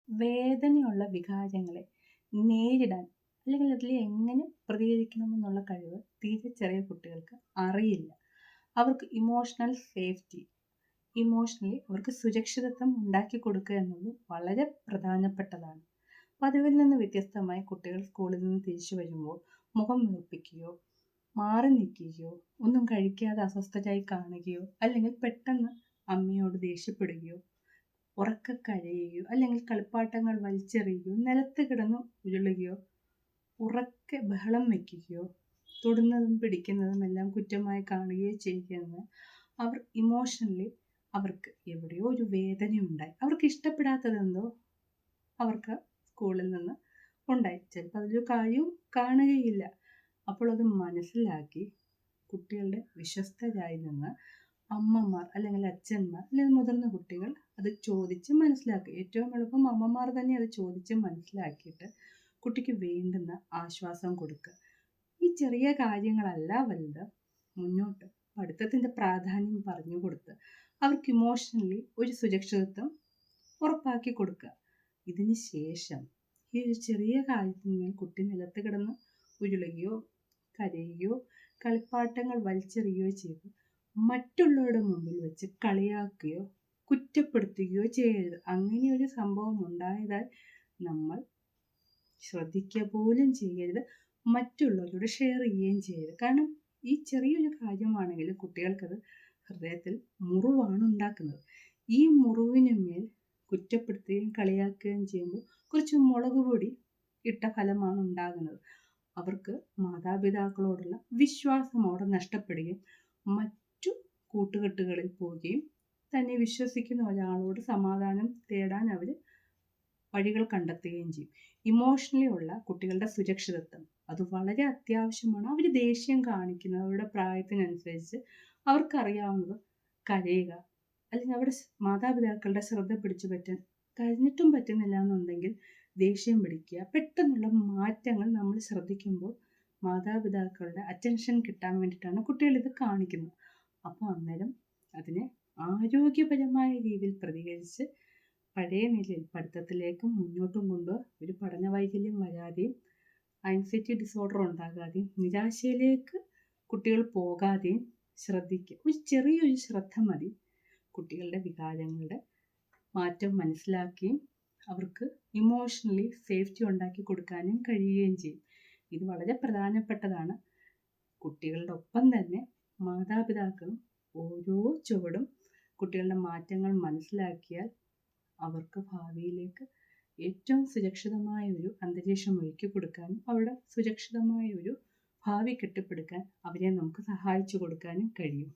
വേദനയുള്ള വികാരങ്ങളെ നേരിടാൻ അല്ലെങ്കിൽ അതിൽ എങ്ങനെ പ്രതികരിക്കണമെന്നുള്ള കഴിവ് തീരെ ചെറിയ കുട്ടികൾക്ക് അറിയില്ല. അവർക്ക് ഇമോഷണൽ സേഫ്റ്റി, ഇമോഷണലി അവർക്ക് സുരക്ഷിതത്വം ഉണ്ടാക്കി കൊടുക്കുക എന്നത് വളരെ പ്രധാനപ്പെട്ടതാണ്. പതിവിൽ നിന്ന് വ്യത്യസ്തമായി കുട്ടികൾ സ്കൂളിൽ നിന്ന് തിരിച്ചു വരുമ്പോൾ മുഖം വീർപ്പിക്കുകയോ മാറി നിൽക്കുകയോ ഒന്നും കഴിക്കാതെ അസ്വസ്ഥരായി കാണുകയോ അല്ലെങ്കിൽ പെട്ടെന്ന് അമ്മയോട് ദേഷ്യപ്പെടുകയോ ഉറക്കെ കരയുകയോ അല്ലെങ്കിൽ കളിപ്പാട്ടങ്ങൾ വലിച്ചെറിയുകയോ നിലത്ത് കിടന്ന് ഉരുളുകയോ ഉറക്കെ ബഹളം വയ്ക്കുകയോ തൊടുന്നതും പിടിക്കുന്നതും എല്ലാം കുറ്റമായി കാണുകയോ ചെയ്യുകയെന്ന് അവർ ഇമോഷണലി അവർക്ക് എവിടെയോ ഒരു വേദനയുണ്ടായി, അവർക്ക് ഇഷ്ടപ്പെടാത്തതെന്തോ അവർക്ക് സ്കൂളിൽ നിന്ന് ഉണ്ടായി. ചിലപ്പോൾ അതൊരു കാര്യവും കാണുകയില്ല. അപ്പോൾ അത് മനസ്സിലാക്കി കുട്ടികളുടെ വിശ്വസ്തരായി നിന്ന് അമ്മമാർ അല്ലെങ്കിൽ അച്ഛന്മാർ അല്ലെങ്കിൽ മുതിർന്ന കുട്ടികൾ അത് ചോദിച്ച് മനസ്സിലാക്കുക. ഏറ്റവും എളുപ്പം അമ്മമാർ തന്നെ അത് ചോദിച്ച് മനസ്സിലാക്കിയിട്ട് കുട്ടിക്ക് വേണ്ടുന്ന ആശ്വാസം കൊടുക്കുക. ഈ ചെറിയ കാര്യങ്ങളല്ല വലുത്, മുന്നോട്ട് പഠിത്തത്തിൻ്റെ പ്രാധാന്യം പറഞ്ഞു കൊടുത്ത് അവർക്ക് ഇമോഷണലി ഒരു സുരക്ഷിതത്വം ഉറപ്പാക്കി കൊടുക്കുക. ഇതിന് ശേഷം ഈ ഒരു ചെറിയ കാര്യത്തിന്മേൽ കുട്ടി നിലത്ത് കിടന്ന് ഉരുളുകയോ കരയുകയോ കളിപ്പാട്ടങ്ങൾ വലിച്ചെറിയുകയോ ചെയ്ത് മറ്റുള്ളവരുടെ മുമ്പിൽ വെച്ച് കളിയാക്കുകയോ കുറ്റപ്പെടുത്തുകയോ ചെയ്യരുത്. അങ്ങനെ ഒരു സംഭവം ഉണ്ടായതാൽ നമ്മൾ ശ്രദ്ധിക്കുക പോലും ചെയ്യരുത്, മറ്റുള്ളവരോട് ഷെയർ ചെയ്യുകയും ചെയ്യരുത്. കാരണം ഈ ചെറിയൊരു കാര്യമാണെങ്കിൽ കുട്ടികൾക്കത് ഹൃദയത്തിൽ മുറിവാണ് ഉണ്ടാക്കുന്നത്. ഈ മുറിവിന് മേൽ കുറ്റപ്പെടുത്തുകയും കളിയാക്കുകയും ചെയ്യുമ്പോൾ കുറച്ച് മുളക് പൊടി ഇട്ട ഫലമാണ് ഉണ്ടാകുന്നത്. അവർക്ക് മാതാപിതാക്കളോടുള്ള വിശ്വാസം അവിടെ നഷ്ടപ്പെടുകയും മറ്റു കൂട്ടുകെട്ടുകളിൽ പോവുകയും തന്നെ വിശ്വസിക്കുന്ന ഒരാളോട് സമാധാനം തേടാൻ അവർ വഴികൾ കണ്ടെത്തുകയും ചെയ്യും. ഇമോഷണലി ഉള്ള കുട്ടികളുടെ സുരക്ഷിതത്വം അത് വളരെ അത്യാവശ്യമാണ്. അവർ ദേഷ്യം കാണിക്കുന്നത് അവരുടെ പ്രായത്തിനനുസരിച്ച് അവർക്കറിയാവുന്നത് കരയുക, അല്ലെങ്കിൽ അവരുടെ മാതാപിതാക്കളുടെ ശ്രദ്ധ പിടിച്ചു പറ്റാൻ കഴിഞ്ഞിട്ടും പറ്റുന്നില്ല എന്നുണ്ടെങ്കിൽ ദേഷ്യം പിടിക്കുക. പെട്ടെന്നുള്ള മാറ്റങ്ങൾ നമ്മൾ ശ്രദ്ധിക്കുമ്പോൾ മാതാപിതാക്കളുടെ അറ്റൻഷൻ കിട്ടാൻ വേണ്ടിയിട്ടാണ് കുട്ടികൾ ഇത് കാണിക്കുന്നത്. അപ്പോൾ അന്നേരം അതിനെ ആരോഗ്യപരമായ രീതിയിൽ പ്രതികരിച്ച് പഴയ നിലയിൽ പഠിത്തത്തിലേക്കും മുന്നോട്ടും കൊണ്ട് ഒരു പഠന വൈകല്യം വരാതെയും ആൻസൈറ്റി ഡിസോർഡർ ഉണ്ടാകാതെയും നിരാശയിലേക്ക് കുട്ടികൾ പോകാതെയും ശ്രദ്ധിക്കുക. ഒരു ചെറിയൊരു ശ്രദ്ധ മതി കുട്ടികളുടെ വികാരങ്ങളുടെ മാറ്റം മനസ്സിലാക്കുകയും അവർക്ക് ഇമോഷണലി സേഫ്റ്റി ഉണ്ടാക്കി കൊടുക്കാനും കഴിയുകയും ചെയ്യും. ഇത് വളരെ പ്രധാനപ്പെട്ടതാണ്. കുട്ടികളുടെ ഒപ്പം തന്നെ മാതാപിതാക്കളും ഓരോ ചുവടും കുട്ടികളുടെ മാറ്റങ്ങൾ മനസ്സിലാക്കിയാൽ അവർക്ക് ഭാവിയിലേക്ക് ഏറ്റവും സുരക്ഷിതമായ ഒരു അന്തരീക്ഷം ഒരുക്കി കൊടുക്കാനും അവരുടെ സുരക്ഷിതമായ ഒരു ഭാവി കെട്ടിപ്പടുക്കാൻ അവരെ നമുക്ക് സഹായിച്ചു കൊടുക്കാനും കഴിയും.